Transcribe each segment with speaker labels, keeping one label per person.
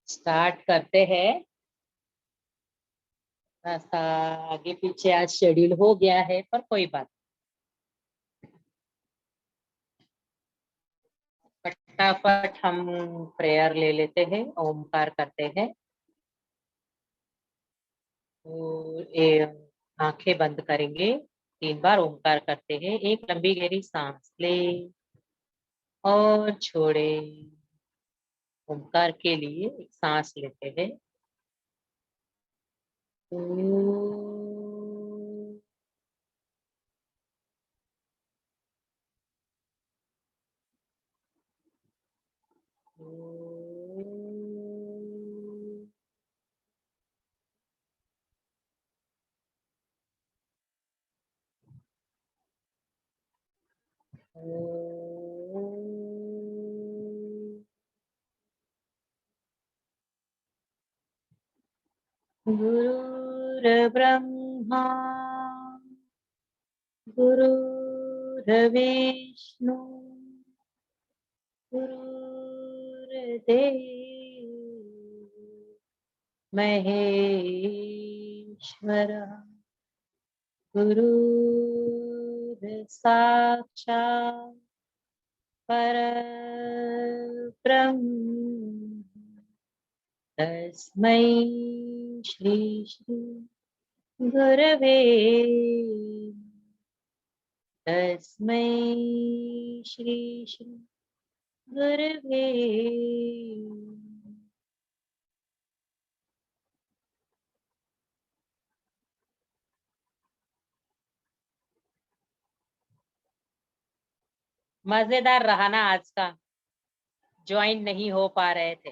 Speaker 1: Start करते हैं। रास्ता आगे पीछे आज शेड्यूल हो गया है, पर कोई बात। फटाफट हम प्रेयर ले लेते हैं, ओमकार करते हैं। और आंखें बंद करेंगे, 3 बार ओमकार करते हैं। एक लंबी गहरी सांस ले और छोड़े। ओमकार के लिए एक सांस लेते हैं। गुरुर्ब्रह्मा गुरुर्विष्णु गुरुर्देव महेश्वर गुरुर्साक्षात् परब्रह्म तस्मै श्री श्री गुरवे तस्मै श्री श्री गुरवे। मजेदार रहा ना आज का? ज्वाइन नहीं हो पा रहे थे।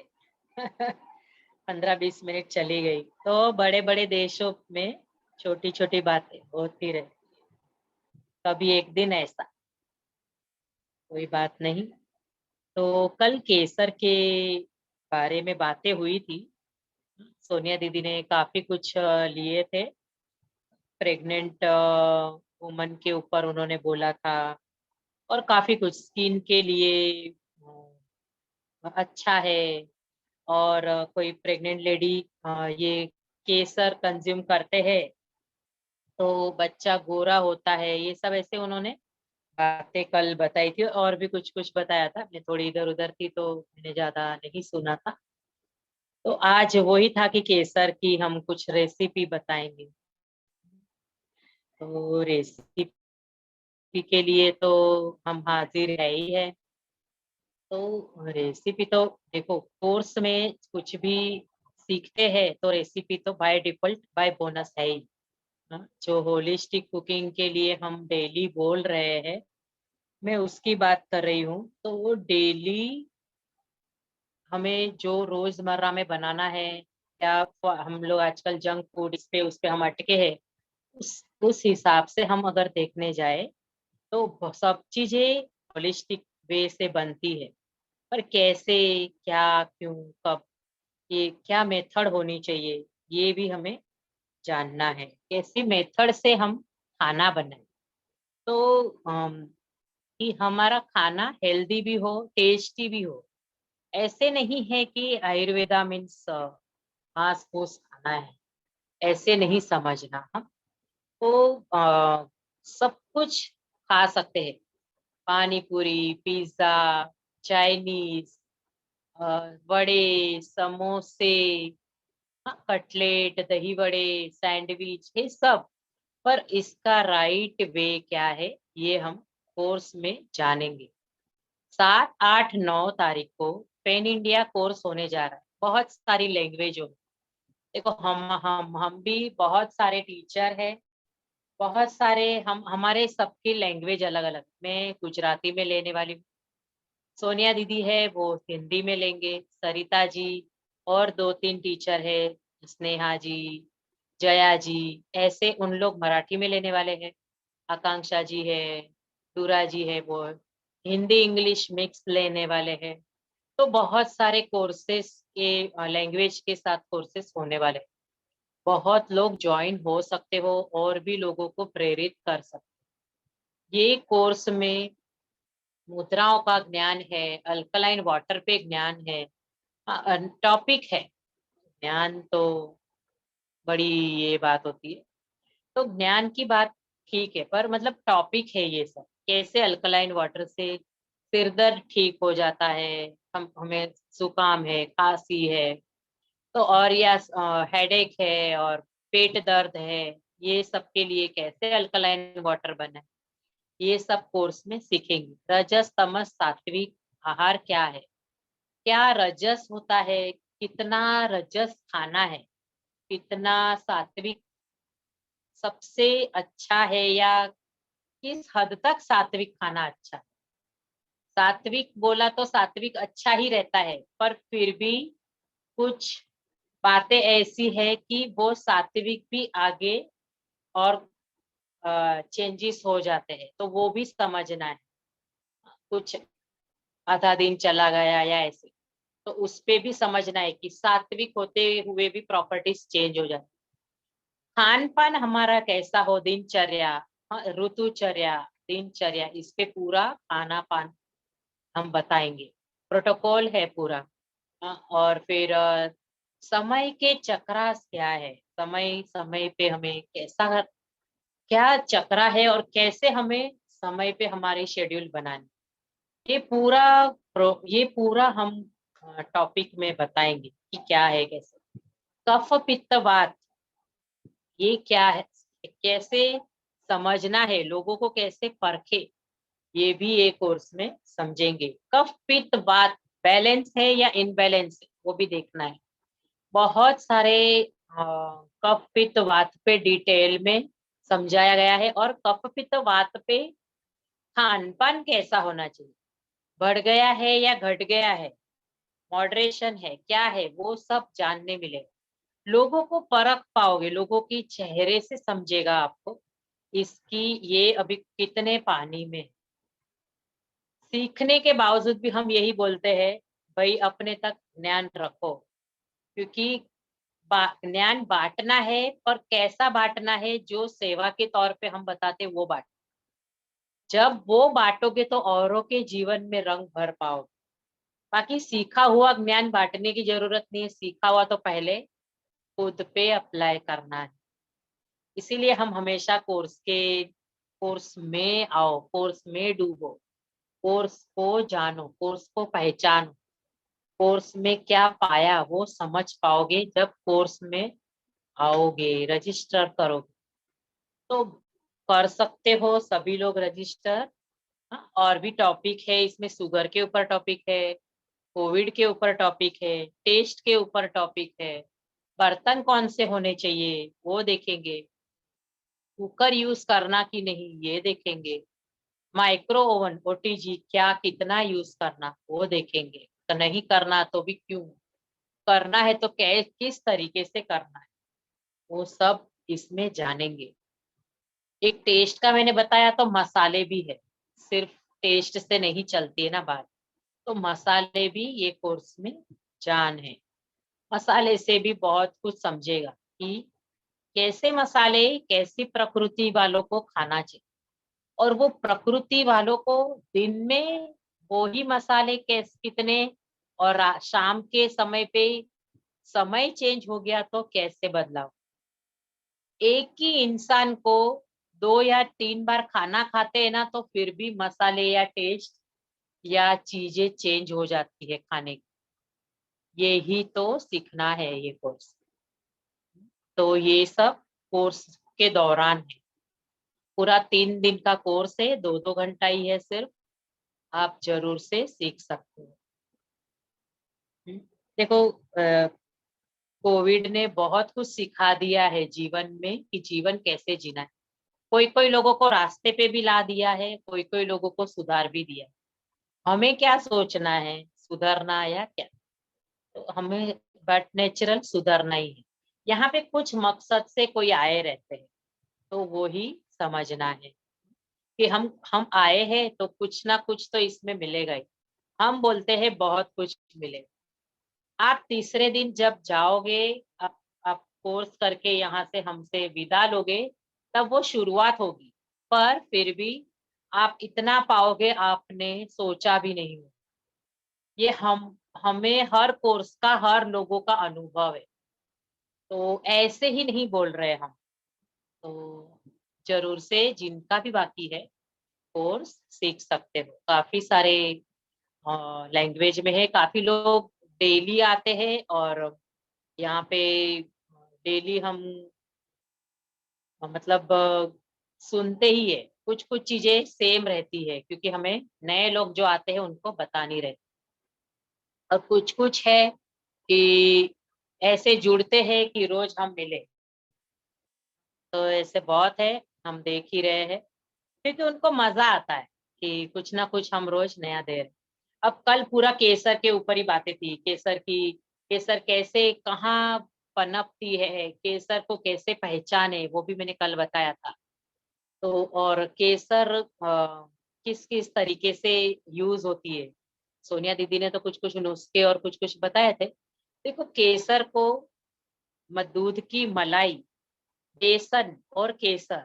Speaker 1: 15-20 मिनट चली गई। तो बड़े बड़े देशों में छोटी छोटी बातें होती रहे, कभी एक दिन ऐसा। कोई बात नहीं। तो कल केसर के बारे में बातें हुई थी। सोनिया दीदी ने काफी कुछ लिए थे। प्रेग्नेंट वुमन के ऊपर उन्होंने बोला था, और काफी कुछ स्किन के लिए अच्छा है। और कोई प्रेग्नेंट लेडी ये केसर कंज्यूम करते हैं तो बच्चा गोरा होता है। ये सब ऐसे उन्होंने बातें कल बताई थी, और भी कुछ कुछ बताया था। मैं थोड़ी इधर उधर थी तो मैंने ज्यादा नहीं सुना था। तो आज वही था कि केसर की हम कुछ रेसिपी बताएंगे। तो रेसिपी के लिए तो हम हाजिर है ही है। तो रेसिपी तो देखो, कोर्स में कुछ भी सीखते हैं तो रेसिपी तो बाय डिफॉल्ट बाय बोनस है ही। हाँ, जो होलिस्टिक कुकिंग के लिए हम डेली बोल रहे हैं, मैं उसकी बात कर रही हूँ। तो वो डेली हमें जो रोजमर्रा में बनाना है, या हम लोग आजकल जंक फूड इस पे उस पे हम अटके हैं, उस हिसाब से हम अगर देखने जाए तो सब चीजें होलिस्टिक वे से बनती है। पर कैसे, क्या, क्यों, कब, ये क्या मेथड होनी चाहिए, ये भी हमें जानना है। कैसी मेथड से हम खाना बनाए तो कि हमारा खाना हेल्दी भी हो, टेस्टी भी हो। ऐसे नहीं है कि आयुर्वेदा मीन्स घास फूस खाना है, ऐसे नहीं समझना हम। तो सब कुछ खा सकते हैं। पानी पूरी, पिज्जा, चाइनीज, वड़े, समोसे, हाँ, कटलेट, दही बड़े, सैंडविच, ये सब। पर इसका राइट वे क्या है, ये हम कोर्स में जानेंगे। 7, 8, 9 तारीख को पेन इंडिया कोर्स होने जा रहा है। बहुत सारी लैंग्वेजों में। देखो, हम भी बहुत सारे टीचर हैं। बहुत सारे हम हमारे सबकी लैंग्वेज अलग अलग। मैं गुजराती में लेने वाली हूँ। सोनिया दीदी है वो हिंदी में लेंगे। सरिता जी और 2-3 टीचर है, स्नेहा जी, जया जी, ऐसे उन लोग मराठी में लेने वाले हैं। आकांक्षा जी है, दूरा जी है, वो हिंदी इंग्लिश मिक्स लेने वाले हैं। तो बहुत सारे कोर्सेस के लैंग्वेज के साथ कोर्सेस होने वाले हैं। बहुत लोग ज्वाइन हो सकते हो और भी लोगों को प्रेरित कर सकते। ये कोर्स में मुद्राओं का ज्ञान है, अल्कलाइन वाटर पे ज्ञान है, टॉपिक है। ज्ञान तो बड़ी ये बात होती है। तो ज्ञान की बात ठीक है, पर मतलब टॉपिक है ये सब, कैसे अल्कलाइन वाटर से सिर दर्द ठीक हो जाता है, हम हमें जुकाम है, खांसी है, तो और या हेडेक है और पेट दर्द है, ये सब के लिए कैसे अल्कलाइन वाटर बना है, ये सब कोर्स में सीखेंगे। रजस तमस सात्विक आहार क्या है, क्या रजस होता है, कितना रजस खाना है, कितना सात्विक सबसे अच्छा है, या किस हद तक सात्विक खाना अच्छा है। सात्विक बोला तो सात्विक अच्छा ही रहता है, पर फिर भी कुछ बातें ऐसी है कि वो सात्विक भी आगे और चेंजेस हो जाते हैं, तो वो भी समझना है। कुछ आधा दिन चला गया या ऐसे, तो उस पे भी समझना है कि सात्विक होते हुए भी प्रॉपर्टीज चेंज हो जाती। खान पान हमारा कैसा हो, दिनचर्या, ऋतुचर्या, दिनचर्या, इस पे पूरा खाना पान हम बताएंगे। प्रोटोकॉल है पूरा। और फिर समय के चक्रास क्या है, समय समय पे हमें कैसा क्या चक्रा है, और कैसे हमें समय पे हमारी शेड्यूल बनानी, ये पूरा ये पूरा हम टॉपिक में बताएंगे कि क्या है कैसे। कफ पित्त वात, ये क्या है, कैसे समझना है, लोगों को कैसे परखे, ये भी एक कोर्स में समझेंगे। कफ पित्त वात बैलेंस है या इनबैलेंस है, वो भी देखना है। बहुत सारे कफ पित्त वात पे डिटेल में समझाया गया है, और कफ पित्त वात पे खान पान कैसा होना चाहिए, बढ़ गया है या घट गया है, मॉडरेशन है क्या है, वो सब जानने मिलेगा। लोगों को परख पाओगे, लोगों की चेहरे से समझेगा आपको इसकी ये अभी कितने पानी में है। सीखने के बावजूद भी हम यही बोलते हैं, भाई अपने तक ज्ञान रखो, क्योंकि ज्ञान बांटना है, पर कैसा बांटना है, जो सेवा के तौर पे हम बताते वो बांट। जब वो बांटोगे तो औरों के जीवन में रंग भर पाओगे। बाकी सीखा हुआ ज्ञान बांटने की जरूरत नहीं है, सीखा हुआ तो पहले खुद पे अप्लाई करना है। इसीलिए हम हमेशा कोर्स में आओ, कोर्स में डूबो, कोर्स को जानो, कोर्स को पहचानो, कोर्स में क्या पाया वो समझ पाओगे जब कोर्स में आओगे, रजिस्टर करोगे तो कर सकते हो सभी लोग रजिस्टर। हाँ, और भी टॉपिक है इसमें, शुगर के ऊपर टॉपिक है, कोविड के ऊपर टॉपिक है, टेस्ट के ऊपर टॉपिक है, बर्तन कौन से होने चाहिए वो देखेंगे, कुकर यूज करना कि नहीं ये देखेंगे, माइक्रो ओवन ओटीजी क्या कितना यूज करना वो देखेंगे, तो नहीं करना तो भी क्यों, करना है तो किस तरीके से करना है, वो सब इसमें जानेंगे। एक टेस्ट का मैंने बताया, तो मसाले भी है, सिर्फ टेस्ट से नहीं चलती है ना बात, तो मसाले भी ये कोर्स में जान है। मसाले से भी बहुत कुछ समझेगा कि कैसे मसाले कैसी प्रकृति वालों को खाना चाहिए, और वो प्रकृति वालों को दिन में वो ही मसाले कैसे कितने, और शाम के समय पे समय चेंज हो गया तो कैसे बदलाव। एक ही इंसान को 2 या 3 बार खाना खाते हैं ना, तो फिर भी मसाले या टेस्ट या चीजें चेंज हो जाती है खाने की। यही तो सीखना है ये कोर्स। तो ये सब कोर्स के दौरान है, पूरा 3 दिन का कोर्स है, 2-2 घंटा ही है सिर्फ, आप जरूर से सीख सकते हो। देखो कोविड ने बहुत कुछ सिखा दिया है जीवन में कि जीवन कैसे जीना है। कोई कोई लोगों को रास्ते पे भी ला दिया है, कोई कोई लोगों को सुधार भी दिया है। हमें क्या सोचना है, सुधरना या क्या, तो हमें बट नेचुरल सुधरना ही है। यहाँ पे कुछ मकसद से कोई आए रहते हैं, तो वो ही समझना है कि हम आए हैं तो कुछ ना कुछ तो इसमें मिलेगा ही। हम बोलते हैं बहुत कुछ मिलेगा, आप तीसरे दिन जब जाओगे, आप कोर्स करके यहाँ से हमसे विदा लोगे, तब वो शुरुआत होगी, पर फिर भी आप इतना पाओगे आपने सोचा भी नहीं हो। ये हमें हर कोर्स का हर लोगों का अनुभव है, तो ऐसे ही नहीं बोल रहे हम। तो जरूर से जिनका भी बाकी है कोर्स सीख सकते हो, काफी सारे लैंग्वेज में है, काफी लोग डेली आते हैं और यहाँ पे डेली हम मतलब सुनते ही है, कुछ कुछ चीजें सेम रहती है क्योंकि हमें नए लोग जो आते हैं उनको बतानी रहती, और कुछ कुछ है कि ऐसे जुड़ते हैं कि रोज हम मिले, तो ऐसे बहुत है, हम देख ही रहे हैं, क्योंकि उनको मजा आता है कि कुछ ना कुछ हम रोज नया दे रहे हैं। अब कल पूरा केसर के ऊपर ही बातें थी, केसर की, केसर कैसे कहाँ पनपती है, केसर को कैसे पहचाने, वो भी मैंने कल बताया था। तो और केसर किस किस तरीके से यूज होती है, सोनिया दीदी ने तो कुछ कुछ नुस्खे और कुछ कुछ बताए थे। देखो केसर को दूध की मलाई, बेसन और केसर,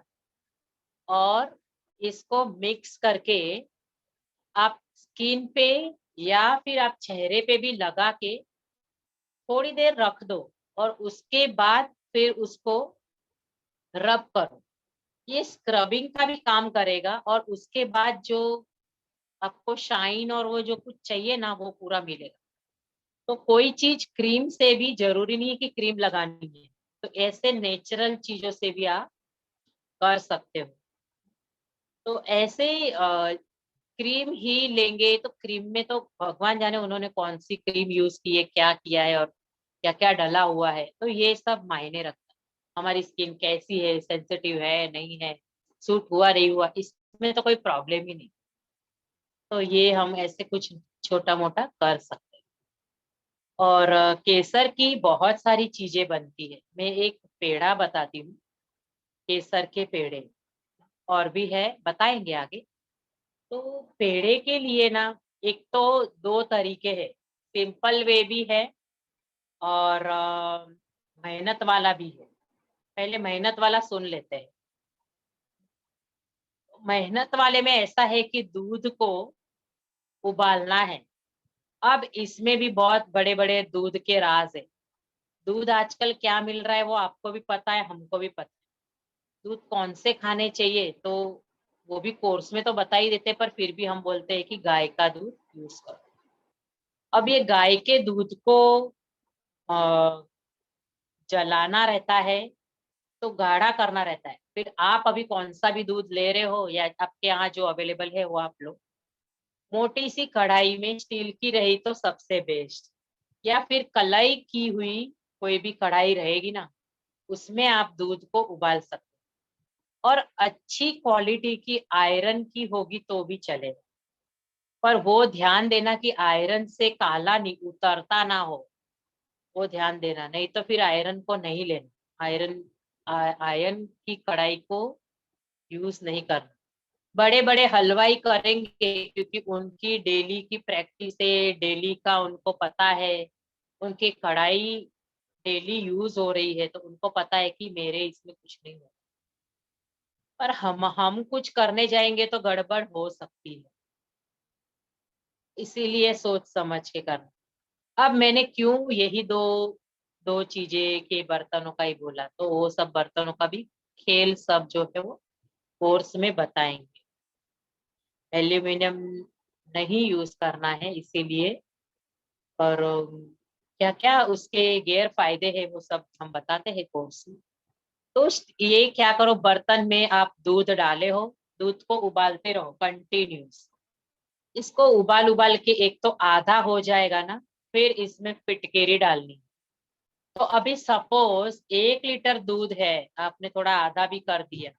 Speaker 1: और इसको मिक्स करके आप स्किन पे या फिर आप चेहरे पे भी लगा के थोड़ी देर रख दो, और उसके बाद फिर उसको रब करो। ये स्क्रबिंग का भी काम करेगा, और उसके बाद जो आपको शाइन और वो जो कुछ चाहिए ना वो पूरा मिलेगा। तो कोई चीज क्रीम से भी जरूरी नहीं है कि क्रीम लगानी है, तो ऐसे नेचुरल चीजों से भी आप कर सकते हो। तो ऐसे क्रीम ही लेंगे तो क्रीम में तो भगवान जाने उन्होंने कौन सी क्रीम यूज की है, क्या किया है और क्या क्या डला हुआ है, तो ये सब मायने रखता है। हमारी स्किन कैसी है, सेंसिटिव है नहीं है, सूट हुआ नहीं हुआ, इसमें तो कोई प्रॉब्लम ही नहीं। तो ये हम ऐसे कुछ छोटा मोटा कर सकते हैं। और केसर की बहुत सारी चीजें बनती है, मैं एक पेड़ा बताती हूँ, केसर के पेड़े, और भी है बताएंगे आगे। तो पेड़े के लिए ना एक तो दो तरीके हैं, सिंपल वे भी है और मेहनत वाला भी है। पहले मेहनत वाला सुन लेते हैं। मेहनत वाले में ऐसा है कि दूध को उबालना है। अब इसमें भी बहुत बड़े बड़े दूध के राज है। दूध आजकल क्या मिल रहा है वो आपको भी पता है, हमको भी पता है। दूध कौन से खाने चाहिए तो वो भी कोर्स में तो बता ही देते हैं, पर फिर भी हम बोलते हैं कि गाय का दूध यूज करो। अब ये गाय के दूध को अ, जलाना रहता है, तो गाढ़ा करना रहता है। फिर आप अभी कौन सा भी दूध ले रहे हो या आपके यहाँ जो अवेलेबल है वो आप लो। मोटी सी कढ़ाई में स्टील की रही तो सबसे बेस्ट, या फिर कलाई की हुई कोई भी कढ़ाई रहेगी ना, उसमें आप दूध को उबाल सकते हो। और अच्छी क्वालिटी की आयरन की होगी तो भी चलेगा, पर वो ध्यान देना कि आयरन से काला नहीं उतरता ना हो, वो ध्यान देना, नहीं तो फिर आयरन को नहीं लेना। आयरन आयरन की कढ़ाई को यूज नहीं करना। बड़े बड़े हलवाई करेंगे क्योंकि उनकी डेली की प्रैक्टिस है, डेली का उनको पता है, उनकी कढ़ाई डेली यूज हो रही है, तो उनको पता है कि मेरे इसमें कुछ नहीं हो। पर हम कुछ करने जाएंगे तो गड़बड़ हो सकती है, इसीलिए सोच समझ के करना। अब मैंने क्यों यही दो दो चीजें के बर्तनों का ही बोला, तो वो सब बर्तनों का भी खेल सब जो है वो कोर्स में बताएंगे। एल्यूमिनियम नहीं यूज करना है इसीलिए, पर क्या क्या उसके गैर फायदे हैं वो सब हम बताते हैं कोर्स में। तो ये क्या करो, बर्तन में आप दूध डाले हो, दूध को उबालते रहो कंटिन्यूस। इसको उबाल उबाल के एक तो आधा हो जाएगा ना, फिर इसमें फिटकेरी डालनी। तो अभी सपोज 1 लीटर दूध है, आपने थोड़ा आधा भी कर दिया।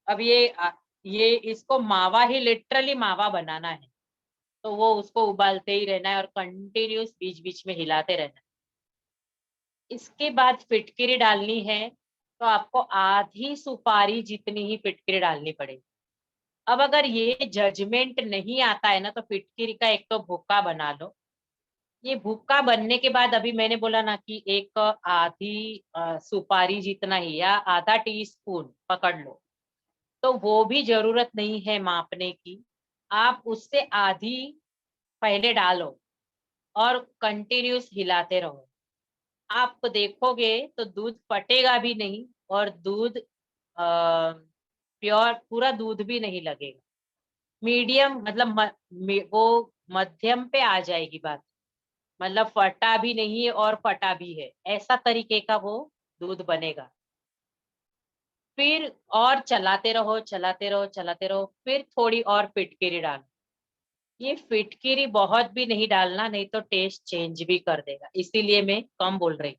Speaker 1: अब ये इसको मावा ही लिटरली मावा बनाना है, तो वो उसको उबालते ही रहना है और कंटिन्यूस बीच बीच में हिलाते रहना है। इसके बाद फिटकिरी डालनी है, तो आपको आधी सुपारी जितनी ही फिटकिरी डालनी पड़ेगी। अब अगर ये जजमेंट नहीं आता है ना, तो फिटकिरी का एक तो भुक्का बना लो। ये भुक्का बनने के बाद अभी मैंने बोला ना कि एक आधी सुपारी जितना ही या आधा टीस्पून पकड़ लो, तो वो भी जरूरत नहीं है मापने की। आप उससे आधी पहले डालो और कंटिन्यूस हिलाते रहो। आप देखोगे तो दूध फटेगा भी नहीं और दूध प्योर पूरा दूध भी नहीं लगेगा। मीडियम मतलब वो मध्यम पे आ जाएगी बात, मतलब फटा भी नहीं है और फटा भी है, ऐसा तरीके का वो दूध बनेगा। फिर और चलाते रहो चलाते रहो चलाते रहो, फिर थोड़ी और फिटकिरी डालो। ये फिटकिरी बहुत भी नहीं डालना, नहीं तो टेस्ट चेंज भी कर देगा, इसीलिए मैं कम बोल रही।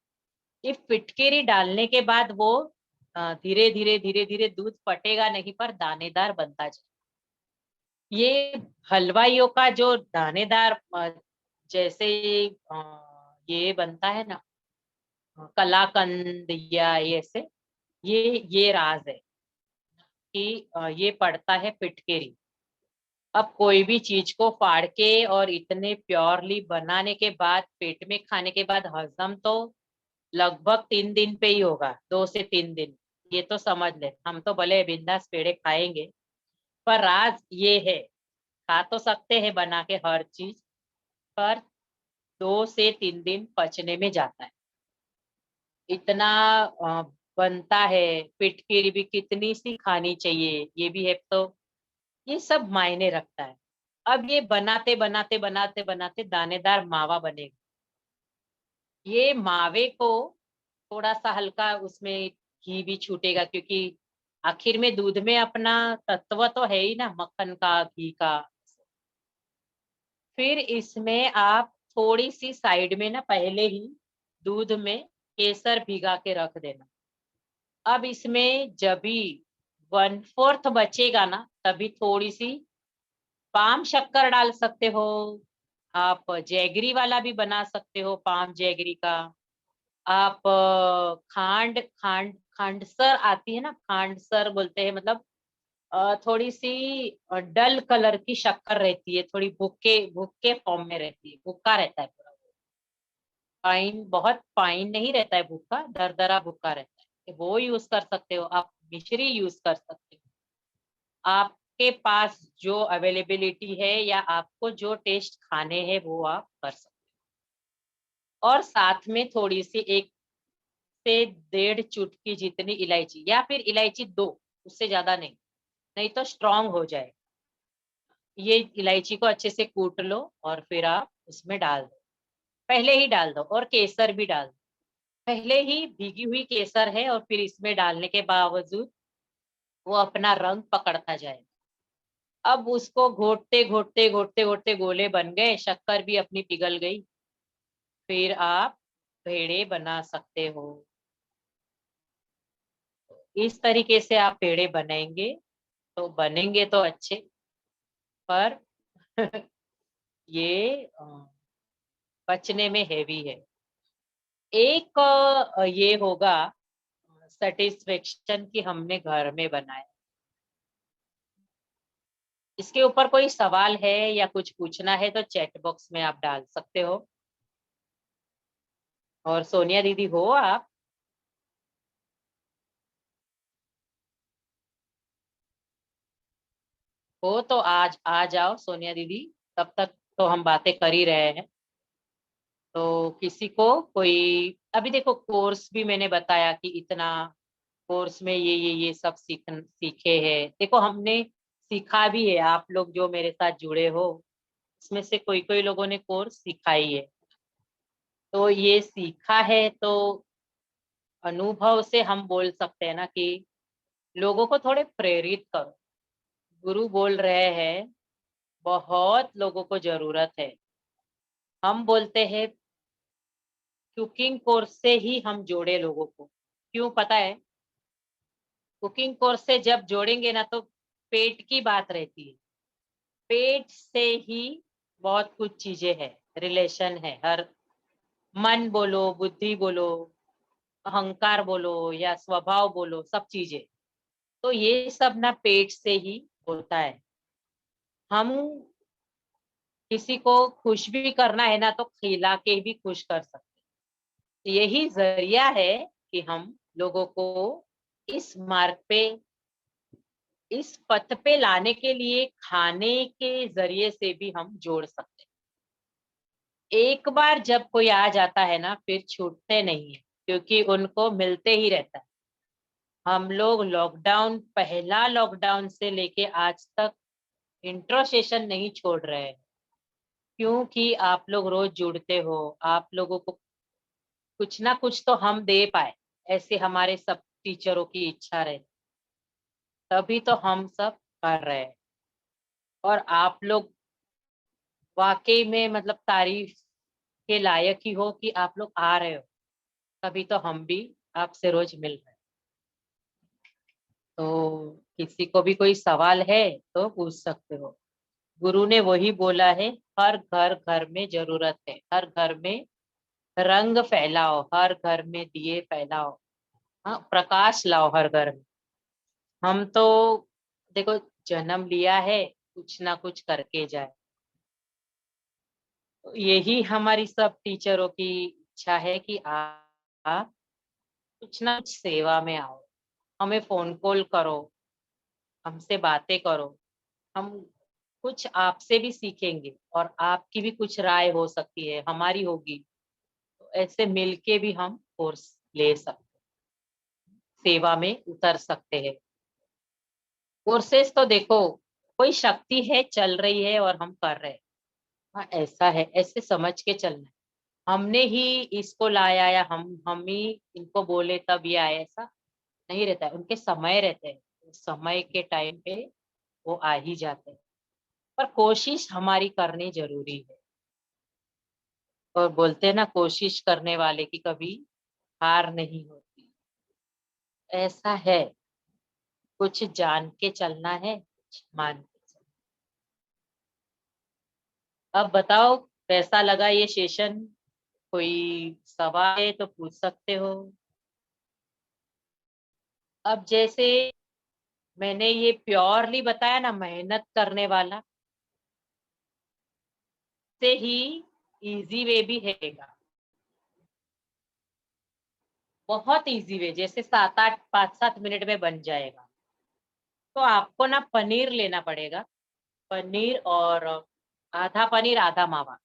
Speaker 1: ये फिटकिरी डालने के बाद वो धीरे धीरे धीरे धीरे दूध फटेगा नहीं पर दानेदार बनता जाए। ये हलवाइयों का जो दानेदार जैसे ये बनता है ना, कलाकंद या ऐसे, ये राज है कि ये पड़ता है फिटकेरी। अब कोई भी चीज को फाड़ के और इतने प्योरली बनाने के बाद पेट में खाने के बाद हजम तो लगभग 3 दिन पे ही होगा, 2 से 3 दिन। ये तो समझ ले, हम तो भले बिंदास पेड़े खाएंगे पर राज ये है। खा तो सकते हैं बना के हर चीज, पर 2 से 3 दिन पचने में जाता है। इतना बनता है। फिटकिरी भी कितनी सी खानी चाहिए ये भी है, तो ये सब मायने रखता है। अब ये बनाते बनाते बनाते बनाते दानेदार मावा बनेगा। ये मावे को थोड़ा सा हल्का उसमें घी भी छूटेगा, क्योंकि आखिर में दूध में अपना तत्व तो है ही ना, मक्खन का घी का। फिर इसमें आप थोड़ी सी साइड में ना पहले ही दूध में केसर भिगा के रख देना। अब इसमें जब भी 1/4 बचेगा ना, तभी थोड़ी सी पाम शक्कर डाल सकते हो। आप जैगरी वाला भी बना सकते हो, पाम जैगरी का। आप खांड खांड खांडसर आती है ना, खांडसर बोलते हैं, मतलब थोड़ी सी डल कलर की शक्कर रहती है, थोड़ी भुक्के भुक्के फॉर्म में रहती है, भुक्का रहता है पूरा। फाइन, बहुत फाइन नहीं रहता है भुक्का, दरदरा भुक्का रहता है, वो यूज कर सकते हो आप। मिश्री यूज कर सकते हो। आपके पास जो अवेलेबिलिटी है या आपको जो टेस्ट खाने हैं वो आप कर सकते हो। और साथ में थोड़ी सी 1 से 1.5 चुटकी जितनी इलायची, या फिर इलायची 2, उससे ज्यादा नहीं, नहीं तो स्ट्रांग हो जाए। ये इलायची को अच्छे से कूट लो और फिर आप उसमें डाल दो, पहले ही डाल दो, और केसर भी डाल दो। पहले ही भीगी हुई केसर है और फिर इसमें डालने के बावजूद वो अपना रंग पकड़ता जाए। अब उसको घोटते घोटते घोटते घोटते गोले बन गए, शक्कर भी अपनी पिघल गई। फिर आप पेड़े बना सकते हो। इस तरीके से आप पेड़े बनाएंगे तो बनेंगे तो अच्छे, पर ये पचने में हेवी है। एक ये होगा सेटिस्फेक्शन कि हमने घर में बनाया। इसके ऊपर कोई सवाल है या कुछ पूछना है तो चैट बॉक्स में आप डाल सकते हो। और सोनिया दीदी हो आप? हो तो आज आ जाओ सोनिया दीदी, तब तक तो हम बातें कर ही रहे हैं। तो किसी को कोई, अभी देखो कोर्स भी मैंने बताया कि इतना कोर्स में ये सब सीखे हैं। देखो हमने सीखा भी है, आप लोग जो मेरे साथ जुड़े हो इसमें से कोई कोई लोगों ने कोर्स सीखा ही है। तो ये सीखा है तो अनुभव से हम बोल सकते हैं ना कि लोगों को थोड़े प्रेरित करो। गुरु बोल रहे हैं, बहुत लोगों को जरूरत है। हम बोलते हैं कुकिंग कोर्स से ही हम जोड़े लोगों को। क्यों पता है? कुकिंग कोर्स से जब जोड़ेंगे ना तो पेट की बात रहती है। पेट से ही बहुत कुछ चीजें हैं, रिलेशन है। हर मन बोलो, बुद्धि बोलो, अहंकार बोलो या स्वभाव बोलो, सब चीजें, तो ये सब ना पेट से ही होता है। हम किसी को खुश भी करना है ना तो खिला के भी खुश कर सकते हैं। यही जरिया है कि हम लोगों को इस मार्ग पे, इस पथ पे लाने के लिए खाने के जरिए से भी हम जोड़ सकते हैं। एक बार जब कोई आ जाता है ना फिर छूटते नहीं है, क्योंकि उनको मिलते ही रहता है। हम लोग लॉकडाउन, पहला लॉकडाउन से लेके आज तक इंट्रो सेशन नहीं छोड़ रहे हैं, क्योंकि आप लोग रोज जुड़ते हो। आप लोगों को कुछ ना कुछ तो हम दे पाए, ऐसे हमारे सब टीचरों की इच्छा रहे, तभी तो हम सब कर रहे हैं। और आप लोग वाकई में मतलब तारीफ के लायक ही हो कि आप लोग आ रहे हो, तभी तो हम भी आपसे रोज मिल रहे हैं। तो किसी को भी कोई सवाल है तो पूछ सकते हो। गुरु ने वही बोला है, हर घर घर में जरूरत है, हर घर में रंग फैलाओ, हर घर में दिए फैलाओ, हाँ प्रकाश लाओ हर घर में। हम तो देखो जन्म लिया है, कुछ ना कुछ करके जाए, तो यही हमारी सब टीचरों की इच्छा है कि आप कुछ ना कुछ सेवा में आओ, हमें फोन कॉल करो, हमसे बातें करो। हम कुछ आपसे भी सीखेंगे और आपकी भी कुछ राय हो सकती है, हमारी होगी, तो ऐसे मिलके भी हम कोर्स ले सकते, सेवा में उतर सकते हैं। कोर्सेज तो देखो, कोई शक्ति है चल रही है और हम कर रहे हैं, हाँ ऐसा है, ऐसे समझ के चलना है। हमने ही इसको लाया या हम ही इनको बोले तब ये आए, ऐसा नहीं रहता है। उनके समय रहते हैं, समय के टाइम पे वो आ ही जाते हैं, पर कोशिश हमारी करनी जरूरी है। और बोलते हैं ना, कोशिश करने वाले की कभी हार नहीं होती, ऐसा है। कुछ जान के चलना है, कुछ मान के चलना। अब बताओ कैसा लगा ये सेशन? कोई सवाल है तो पूछ सकते हो। अब जैसे मैंने ये प्योरली बताया ना, मेहनत करने वाला, से ही इजी वे भी हैगा, बहुत इजी वे, जैसे 7-8 5-7 मिनट में बन जाएगा। तो आपको ना पनीर लेना पड़ेगा, पनीर और आधा पनीर आधा मावा,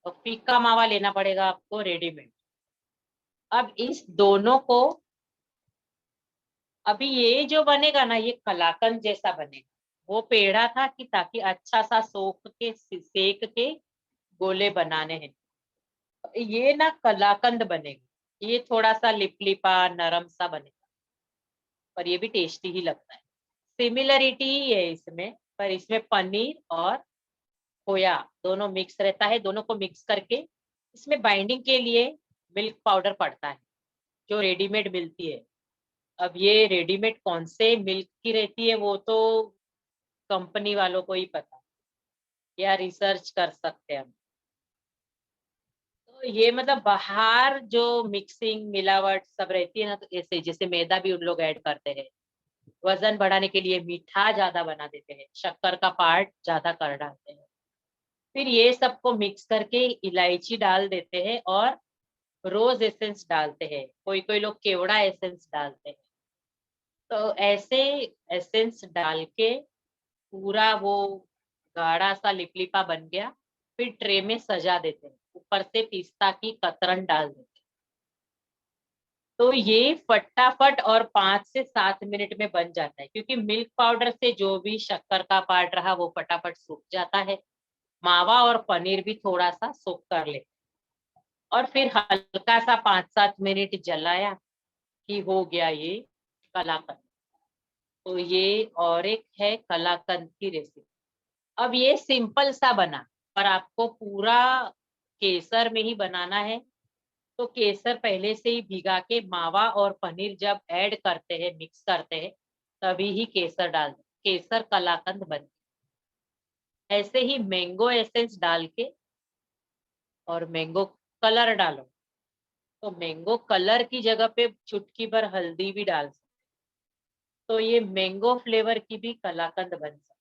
Speaker 1: और फिक्का मावा लेना पड़ेगा आपको रेडीमेड। अब इस दोनों को, अभी ये जो बनेगा ना ये कलाकंद जैसा बनेगा। वो पेड़ा था कि ताकि अच्छा सा सोख के सेक के गोले बनाने हैं, ये ना कलाकंद बनेगा, ये थोड़ा सा लिपलिपा नरम सा बनेगा, पर ये भी टेस्टी ही लगता है। सिमिलरिटी ही है इसमें, पर इसमें पनीर और खोया दोनों मिक्स रहता है, दोनों को मिक्स करके इसमें बाइंडिंग के लिए मिल्क पाउडर पड़ता है, जो रेडीमेड मिलती है। अब ये रेडीमेड कौन से मिल्क की रहती है वो तो कंपनी वालों को ही पता, या रिसर्च कर सकते हैं हम। तो ये मतलब बाहर जो मिक्सिंग मिलावट सब रहती है ना, तो ऐसे जैसे मैदा भी उन लोग ऐड करते हैं, वजन बढ़ाने के लिए मीठा ज्यादा बना देते हैं, शक्कर का पार्ट ज्यादा कर डालते हैं, फिर ये सबको मिक्स करके इलायची डाल देते हैं और रोज एसेंस डालते हैं, कोई कोई लोग केवड़ा एसेंस डालते हैं। तो ऐसे एसेंस डाल के पूरा वो गाढ़ा सा लिपलिपा बन गया, फिर ट्रे में सजा देते हैं, ऊपर से पिस्ता की कतरन डाल देते हैं। तो ये फटाफट और 5 से 7 मिनट में बन जाता है, क्योंकि मिल्क पाउडर से जो भी शक्कर का पार्ट रहा वो फटाफट सूख जाता है, मावा और पनीर भी थोड़ा सा सोख कर ले, और फिर हल्का सा 5-7 मिनट जलाया कि हो गया ये कलाकंद। तो ये और एक है कलाकंद की रेसिपी। अब ये सिंपल सा बना, पर आपको पूरा केसर में ही बनाना है। तो केसर पहले से ही भिगा के मावा और पनीर जब ऐड करते हैं, मिक्स करते हैं, तभी ही केसर डाल दो, केसर कलाकंद बन। ऐसे ही मैंगो एसेंस डाल के और मैंगो कलर डालो, तो मैंगो कलर की जगह पे चुटकी भर हल्दी भी डाल सकते, तो ये मैंगो फ्लेवर की भी कलाकंद बन सकती,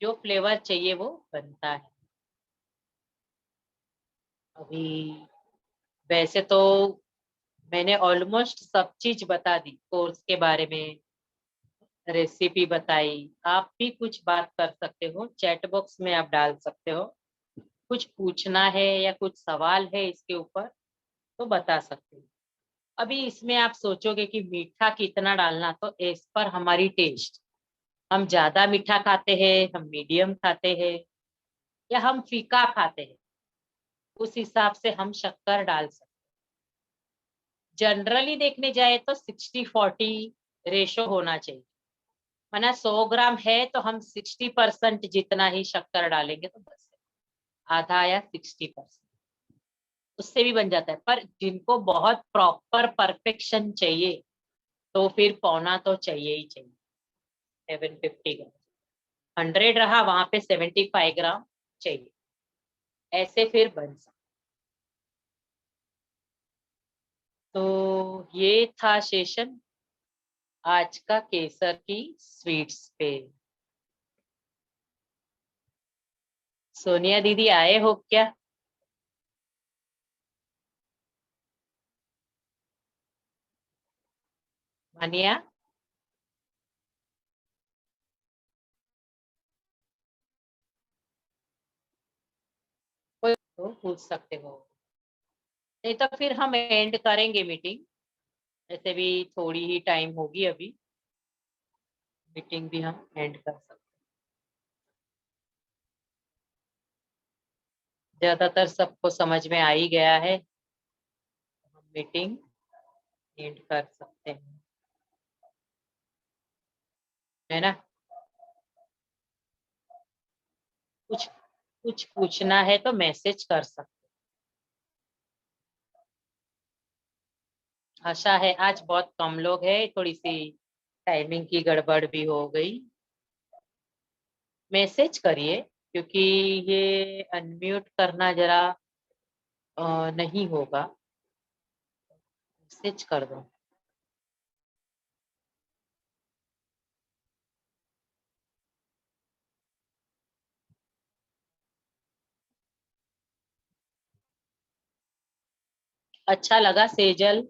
Speaker 1: जो फ्लेवर चाहिए वो बनता है। अभी वैसे तो मैंने ऑलमोस्ट सब चीज बता दी, कोर्स के बारे में रेसिपी बताई। आप भी कुछ बात कर सकते हो, चैट बॉक्स में आप डाल सकते हो, कुछ पूछना है या कुछ सवाल है इसके ऊपर तो बता सकते हैं। अभी इसमें आप सोचोगे कि मीठा कितना डालना, तो इस पर हमारी टेस्ट, हम ज्यादा मीठा खाते हैं, हम मीडियम खाते हैं या हम फीका खाते हैं, उस हिसाब से हम शक्कर डाल सकते हैं। जनरली देखने जाए तो 60-40 रेशो होना चाहिए। माना 100 ग्राम है तो हम 60% जितना ही शक्कर डालेंगे तो बस है। आधा या 60%, उससे भी बन जाता है। पर जिनको बहुत प्रॉपर परफेक्शन चाहिए तो फिर पौना तो चाहिए ही चाहिए। 750 ग्राम, 100 रहा वहां पे 75 ग्राम चाहिए, ऐसे फिर बन सकता। तो ये था सेशन आज का केसर की स्वीट्स पे। सोनिया दीदी आए हो क्या? मानिया, कोई तो पूछ सकते हो, नहीं तो फिर हम एंड करेंगे मीटिंग। ऐसे भी थोड़ी ही टाइम होगी अभी, मीटिंग भी हम एंड कर सकते। ज्यादातर सबको समझ में आ ही गया है, हम मीटिंग एंड कर सकते हैं, है ना? कुछ कुछ पूछना है तो मैसेज कर सकते। आशा है आज बहुत कम लोग हैं, थोड़ी सी टाइमिंग की गड़बड़ भी हो गई। मैसेज करिए, क्योंकि ये अनम्यूट करना जरा नहीं होगा, मैसेज कर दो। अच्छा लगा सेजल।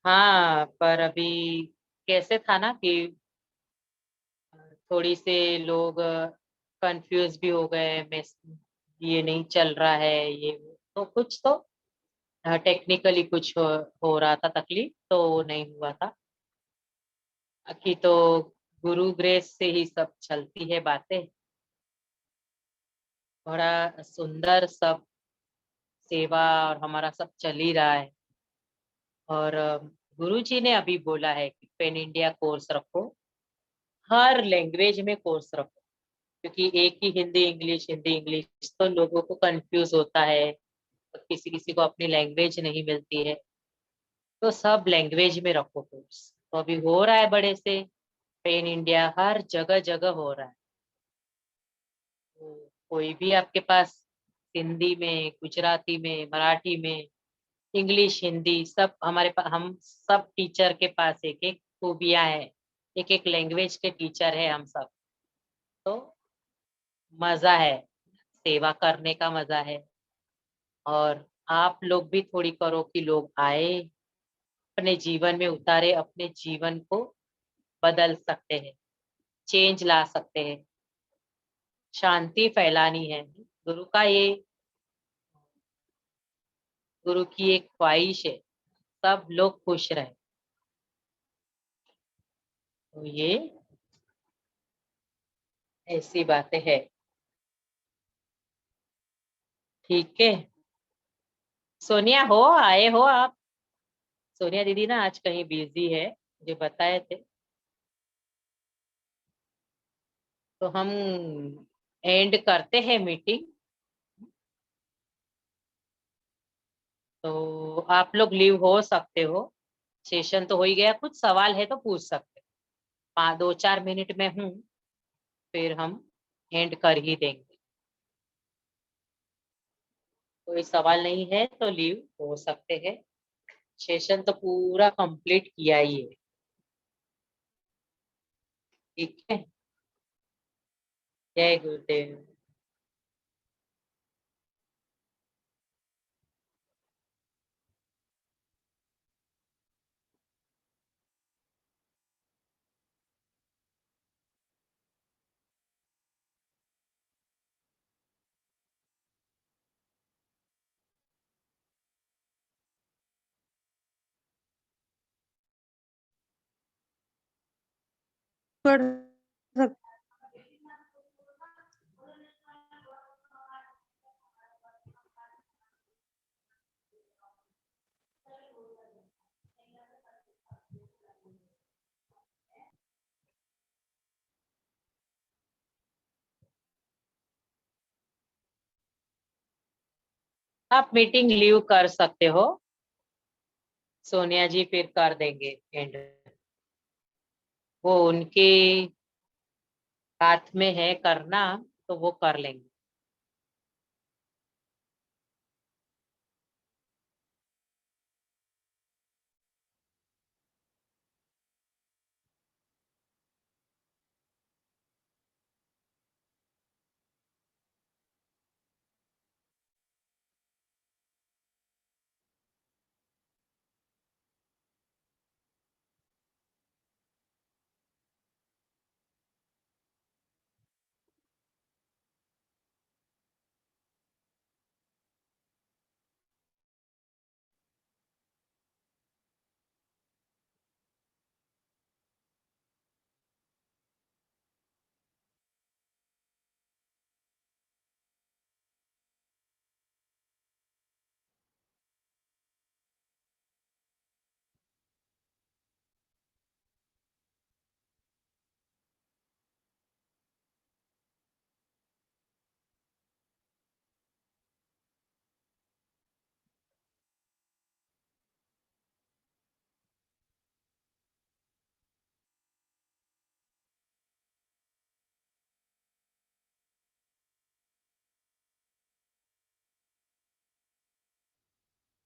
Speaker 1: हाँ, पर अभी कैसे था ना कि थोड़ी से लोग कंफ्यूज भी हो गए, ये नहीं चल रहा है, ये वो। तो कुछ तो टेक्निकली कुछ हो रहा था, तकलीफ तो वो नहीं हुआ था। बाकी तो गुरु ग्रेस से ही सब चलती है बातें। बड़ा सुंदर सब सेवा और हमारा सब चल ही रहा है। और गुरु जी ने अभी बोला है कि पेन इंडिया कोर्स रखो, हर लैंग्वेज में कोर्स रखो, क्योंकि एक ही हिंदी इंग्लिश तो लोगों को कंफ्यूज होता है, तो किसी किसी को अपनी लैंग्वेज नहीं मिलती है, तो सब लैंग्वेज में रखो कोर्स। तो अभी हो रहा है बड़े से, पेन इंडिया हर जगह जगह हो रहा है। तो कोई भी आपके पास हिंदी में, गुजराती में, मराठी में, इंग्लिश, हिंदी, सब हमारे पास, हम सब टीचर के पास एक एक खूबियां हैं, एक एक लैंग्वेज के टीचर है हम सब। तो मजा है, सेवा करने का मजा है। और आप लोग भी थोड़ी करो कि लोग आए, अपने जीवन में उतारे, अपने जीवन को बदल सकते हैं, चेंज ला सकते हैं, शांति फैलानी है। गुरु का ये, गुरु की एक ख्वाहिश है, सब लोग खुश रहे। तो ये ऐसी बातें है। ठीक है, सोनिया हो, आए हो आप? सोनिया दीदी ना आज कहीं बिजी है, मुझे बताए थे। तो हम एंड करते हैं मीटिंग। तो आप लोग लीव हो सकते हो, सेशन तो हो ही गया, कुछ सवाल है तो पूछ सकते हो। 2-4 मिनट में हूँ, फिर हम एंड कर ही देंगे। कोई सवाल नहीं है तो लीव हो सकते हैं। सेशन तो पूरा कंप्लीट किया ही है। ठीक है। जय गुरुदेव।
Speaker 2: कर सक
Speaker 1: आप मीटिंग लीव कर सकते हो। सोनिया जी फिर कर देंगे एंड। वो उनके हाथ में है करना, तो वो कर लेंगे।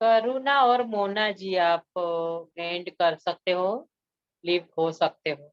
Speaker 1: करुणा और मोना जी, आप एंड कर सकते हो, लीव हो सकते हो।